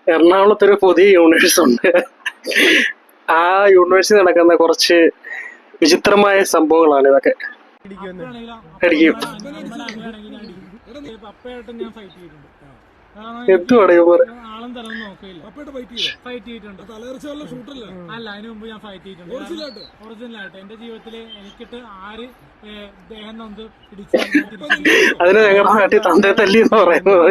എറണാകുളത്തൊരു പുതിയ യൂണിവേഴ്സ് ഉണ്ട്. ആ യൂണിവേഴ്സിൽ നടക്കുന്ന കുറച്ച് വിചിത്രമായ സംഭവങ്ങളാണ് ഇതൊക്കെ. അടിക്കും. എന്തുവാണ് ആളും തരം നോക്കില്ല. അല്ല, അതിന് മുമ്പ് ഞാൻ ഫൈറ്റ് ചെയ്തിട്ടുണ്ട്. ഒറിജിനലായിട്ട് എന്റെ ജീവിതത്തില് എനിക്കിട്ട് ആര് ദേഹം നൊന്ത് ഇടിച്ചാൽ അതിന് ഞങ്ങളുടെ നാട്ടിൽ തന്തേ തല്ലി എന്ന് പറയുന്നത്.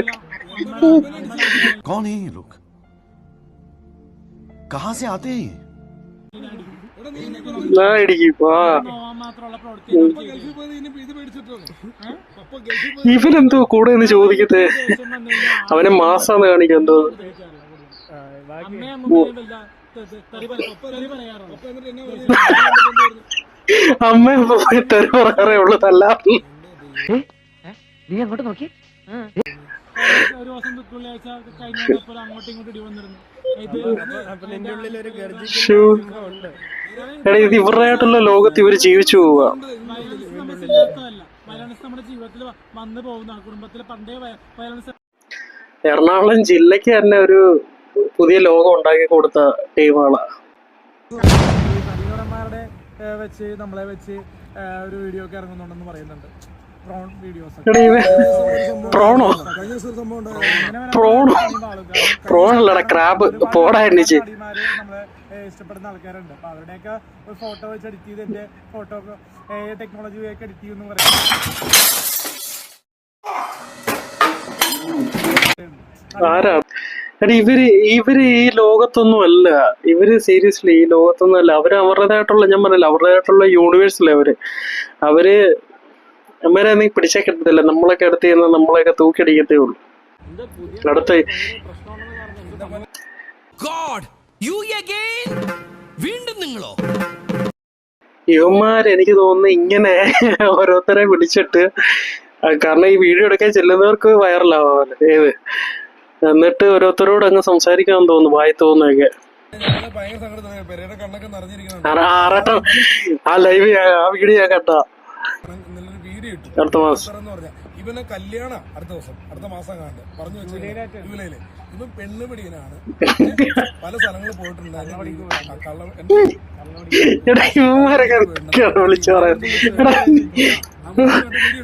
ഇവനെന്തോ കൂടെ എന്ന് ചോദിക്കട്ടെ, അവനെ മാസാന്ന് കാണിക്കെന്തോ. അമ്മ തെറി പറയാറേ ഉള്ളു, തല്ല. നീ അങ്ങോട്ട് നോക്കി. ഒരു ദിവസം വെള്ളിയാഴ്ച കഴിഞ്ഞപ്പോൾ അങ്ങോട്ടും ഇങ്ങോട്ടും ഇടി വന്നിരുന്നു. ഇത് ഇവരുടെയായിട്ടുള്ള ലോകത്ത് ഇവര് ജീവിച്ചു പോവുക. വയലൻസ് നമ്മുടെ ജീവിതത്തിൽ വന്നു പോകുന്ന കുടുംബത്തിലെ പണ്ടേ വയലൻസ്. എറണാകുളം ജില്ലക്ക് തന്നെ ഒരു പുതിയ ലോകം ഉണ്ടാക്കി കൊടുത്ത ടീമുകളാണ്. നടീനടന്മാരുടെ വെച്ച് നമ്മളെ വെച്ച് ഒരു വീഡിയോ ഒക്കെ ഇറങ്ങുന്നുണ്ടെന്ന് പറയുന്നുണ്ട്. പ്രോണോ പ്രോണല്ലടാ, ക്രാബ്. പോടാ എണ്ണിച്ച്. നമ്മളെ ഇഷ്ടപ്പെടുന്ന ആൾക്കാരുണ്ട്. അപ്പൊ അവരുടെയൊക്കെ ഫോട്ടോ വെച്ച് എഡിറ്റ് ചെയ്ത് എന്റെ ഫോട്ടോ ടെക്നോളജി ഒക്കെ എഡിറ്റ് ചെയ്യുന്നു പറയുന്നത്. ആരാ ഇവര് ഈ ലോകത്തൊന്നും അല്ല. ഇവര് സീരിയസ്ലി ഈ ലോകത്തൊന്നും അല്ല. അവര് അവരുടേതായിട്ടുള്ള, ഞാൻ പറഞ്ഞില്ല, അവരുടേതായിട്ടുള്ള യൂണിവേഴ്സിലെ അവര് അമ്മേനെ നീ പിടിച്ചേ കിട്ടത്തില്ല. നമ്മളൊക്കെ അടുത്ത് ചെയ്യുന്ന നമ്മളെയൊക്കെ തൂക്കിയടിക്കത്തേ ഉള്ളൂ. അടുത്ത യുവമാര് എനിക്ക് തോന്നുന്നു ഇങ്ങനെ ഓരോരുത്തരെ വിളിച്ചിട്ട്, കാരണം ഈ വീഡിയോ എടുക്കാൻ ചെല്ലുന്നവർക്ക് വൈറലാവാമല്ലോ ഏത്, എന്നിട്ട് ഓരോരുത്തരോട് അങ്ങ് സംസാരിക്കാൻ തോന്നുന്നു, വായി തോന്നുന്നൊക്കെ. ആറട്ടം ആ ലൈവ് ആ വീഡിയോ ഞാൻ കണ്ട അടുത്ത മാസം. ഇവനെ കല്യാണ അടുത്ത മാസം കണ്ട് പറഞ്ഞു വെച്ചാൽ ജൂലൈയില്. ഇവൻ പെണ്ണ് പിടിക്കാനാണ്. പല സ്ഥലങ്ങളിൽ പോയിട്ടുണ്ട്. വിളിച്ചു പറയുന്നത്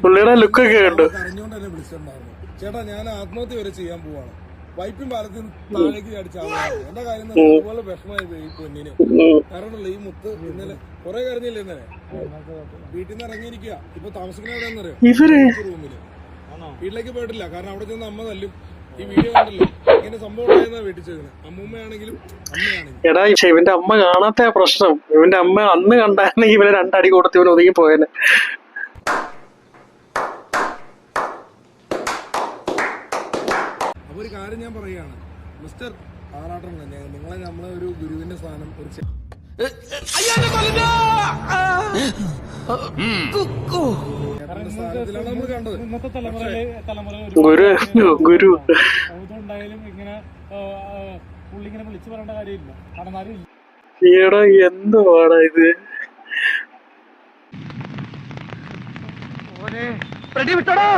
പുള്ളിയുടെ ലുക്കൊക്കെ കണ്ടു. കരഞ്ഞോണ്ടല്ലേ വിളിച്ചിട്ടുണ്ടായിരുന്നു. ചേട്ടാ, ഞാൻ ആത്മഹത്യ വരെ ചെയ്യാൻ പോവാണ്. വൈപ്പിൻ പാലത്തിൽ താഴേക്ക് ചാടിച്ചാവുകയാണ്. എന്റെ കാര്യം അതുപോലെ വിഷമമായി ഈ പെണ്ണിന്. കാരണമല്ല, ഈ മുത്ത് ഇന്നലെ കുറെ കരഞ്ഞില്ലേ ഇന്നലെ. വീട്ടിൽ നിന്ന് ഇറങ്ങിയിരിക്കുക. ഇപ്പൊ താമസിക്കുന്ന എവിടെയാണെന്നറിയോ? റൂമില്. വീട്ടിലേക്ക് പോയിട്ടില്ല. കാരണം അവിടെ ചെന്ന് അമ്മ തല്ലും. ഈ വീഡിയോ കണ്ടല്ലോ, ഇങ്ങനെ സംഭവം ഉണ്ടായിരുന്ന വീട്ടിൽ ചെയ്യുന്നത്. അമ്മൂമ്മയാണെങ്കിലും അമ്മയാണെങ്കിലും. എടാ, ഇവന്റെ അമ്മ കാണാത്ത പ്രശ്നം. ഇവന്റെ അമ്മ അന്ന് കണ്ടായിരുന്നെങ്കിൽ ഇവനെ രണ്ടടി കൊടുത്ത് ഇവൻ ഒതുങ്ങി പോയേനെ. ഒരു കാര്യം ഞാൻ പറയുകയാണ്, മിസ്റ്റർ ആറാട്ടൻ, നിങ്ങളെ നമ്മളെ ഒരു ഗുരുവിന്റെ സ്ഥാനം ഒരു സ്ഥാനത്തിലാണ് നമ്മൾ കണ്ടത്. ഇന്നത്തെ തലമുറ ഉണ്ടായാലും ഇങ്ങനെ പുള്ളിങ്ങനെ വിളിച്ചു പറയേണ്ട കാര്യമില്ല. നടന്നാലും ഈടാ എന്തുവാടാ ഇത്? വിട്ടോടാ.